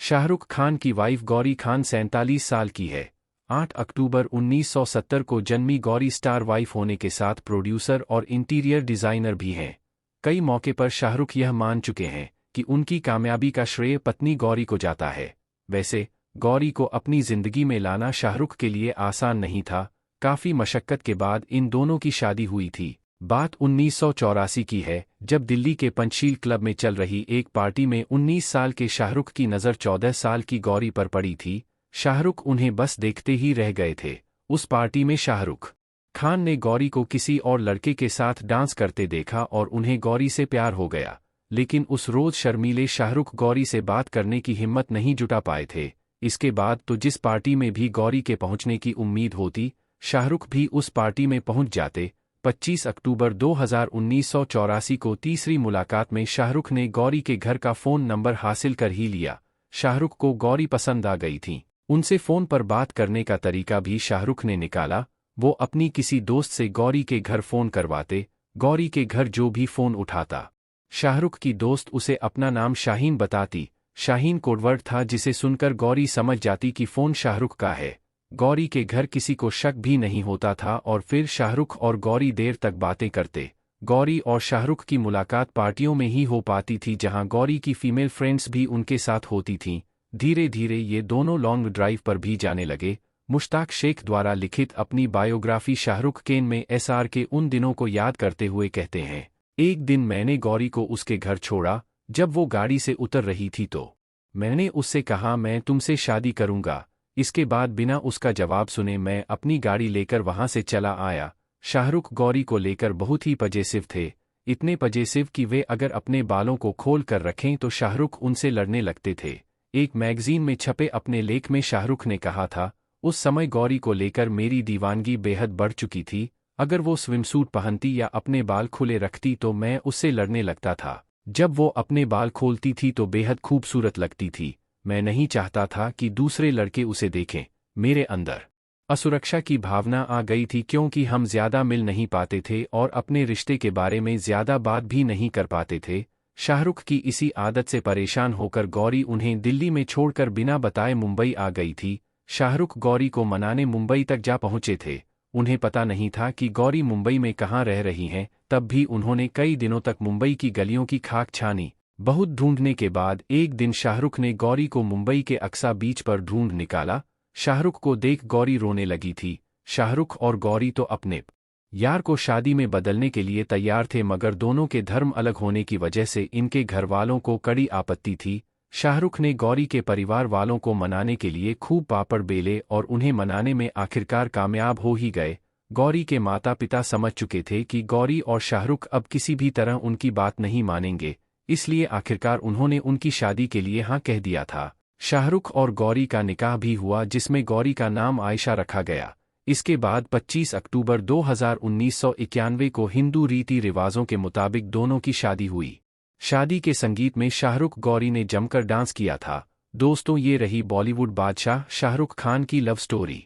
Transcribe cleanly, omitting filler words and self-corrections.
शाहरुख खान की वाइफ गौरी खान 47 साल की है। 8 अक्टूबर 1970 को जन्मी गौरी स्टार वाइफ होने के साथ प्रोड्यूसर और इंटीरियर डिजाइनर भी हैं। कई मौके पर शाहरुख यह मान चुके हैं कि उनकी कामयाबी का श्रेय पत्नी गौरी को जाता है। वैसे गौरी को अपनी जिंदगी में लाना शाहरुख के लिए आसान नहीं था। काफी मशक्कत के बाद इन दोनों की शादी हुई थी। बात 1984 की है, जब दिल्ली के पंचशील क्लब में चल रही एक पार्टी में 19 साल के शाहरुख की नज़र 14 साल की गौरी पर पड़ी थी। शाहरुख उन्हें बस देखते ही रह गए थे। उस पार्टी में शाहरुख खान ने गौरी को किसी और लड़के के साथ डांस करते देखा और उन्हें गौरी से प्यार हो गया। लेकिन उस रोज शर्मीले शाहरुख गौरी से बात करने की हिम्मत नहीं जुटा पाए थे। इसके बाद तो जिस पार्टी में भी गौरी के पहुंचने की उम्मीद होती, शाहरुख भी उस पार्टी में पहुंच जाते। 25 अक्टूबर 1984 को तीसरी मुलाकात में शाहरुख ने गौरी के घर का फ़ोन नंबर हासिल कर ही लिया। शाहरुख को गौरी पसंद आ गई थी। उनसे फ़ोन पर बात करने का तरीका भी शाहरुख ने निकाला। वो अपनी किसी दोस्त से गौरी के घर फ़ोन करवाते। गौरी के घर जो भी फ़ोन उठाता, शाहरुख की दोस्त उसे अपना नाम शाहीन बताती। शाहीन कोडवर्ड था जिसे सुनकर गौरी समझ जाती कि फ़ोन शाहरुख का है। गौरी के घर किसी को शक भी नहीं होता था और फिर शाहरुख और गौरी देर तक बातें करते। गौरी और शाहरुख की मुलाकात पार्टियों में ही हो पाती थी, जहां गौरी की फीमेल फ्रेंड्स भी उनके साथ होती थीं। धीरे धीरे ये दोनों लॉन्ग ड्राइव पर भी जाने लगे। मुश्ताक शेख द्वारा लिखित अपनी बायोग्राफी शाहरुख केन में एसआर के उन दिनों को याद करते हुए कहते हैं, एक दिन मैंने गौरी को उसके घर छोड़ा। जब वो गाड़ी से उतर रही थी तो मैंने उससे कहा, मैं तुमसे शादी करूंगा। इसके बाद बिना उसका जवाब सुने मैं अपनी गाड़ी लेकर वहां से चला आया। शाहरुख गौरी को लेकर बहुत ही पजेसिव थे। इतने पजेसिव कि वे अगर अपने बालों को खोल कर रखें तो शाहरुख उनसे लड़ने लगते थे। एक मैगजीन में छपे अपने लेख में शाहरुख ने कहा था, उस समय गौरी को लेकर मेरी दीवानगी बेहद बढ़ चुकी थी। अगर वो स्विमसूट पहनती या अपने बाल खुले रखती तो मैं उससे लड़ने लगता था। जब वो अपने बाल खोलती थी तो बेहद खूबसूरत लगती थी। मैं नहीं चाहता था कि दूसरे लड़के उसे देखें। मेरे अंदर असुरक्षा की भावना आ गई थी, क्योंकि हम ज्यादा मिल नहीं पाते थे और अपने रिश्ते के बारे में ज्यादा बात भी नहीं कर पाते थे। शाहरुख की इसी आदत से परेशान होकर गौरी उन्हें दिल्ली में छोड़कर बिना बताए मुंबई आ गई थी। शाहरुख गौरी को मनाने मुंबई तक जा पहुंचे थे। उन्हें पता नहीं था कि गौरी मुंबई में कहाँ रह रही हैं। तब भी उन्होंने कई दिनों तक मुंबई की गलियों की खाक छानी। बहुत ढूंढने के बाद एक दिन शाहरुख ने गौरी को मुंबई के अक्सा बीच पर ढूंढ निकाला। शाहरुख को देख गौरी रोने लगी थी। शाहरुख और गौरी तो अपने यार को शादी में बदलने के लिए तैयार थे, मगर दोनों के धर्म अलग होने की वजह से इनके घर वालों को कड़ी आपत्ति थी। शाहरुख ने गौरी के परिवार वालों को मनाने के लिए खूब पापड़ बेले और उन्हें मनाने में आखिरकार कामयाब हो ही गए। गौरी के माता पिता समझ चुके थे कि गौरी और शाहरुख अब किसी भी तरह उनकी बात नहीं मानेंगे, इसलिए आखिरकार उन्होंने उनकी शादी के लिए हाँ कह दिया था। शाहरुख और गौरी का निकाह भी हुआ, जिसमें गौरी का नाम आयशा रखा गया। इसके बाद 25 अक्टूबर 1991 को हिंदू रीति रिवाजों के मुताबिक दोनों की शादी हुई। शादी के संगीत में शाहरुख गौरी ने जमकर डांस किया था। दोस्तों, ये रही बॉलीवुड बादशाह शाहरुख खान की लव स्टोरी।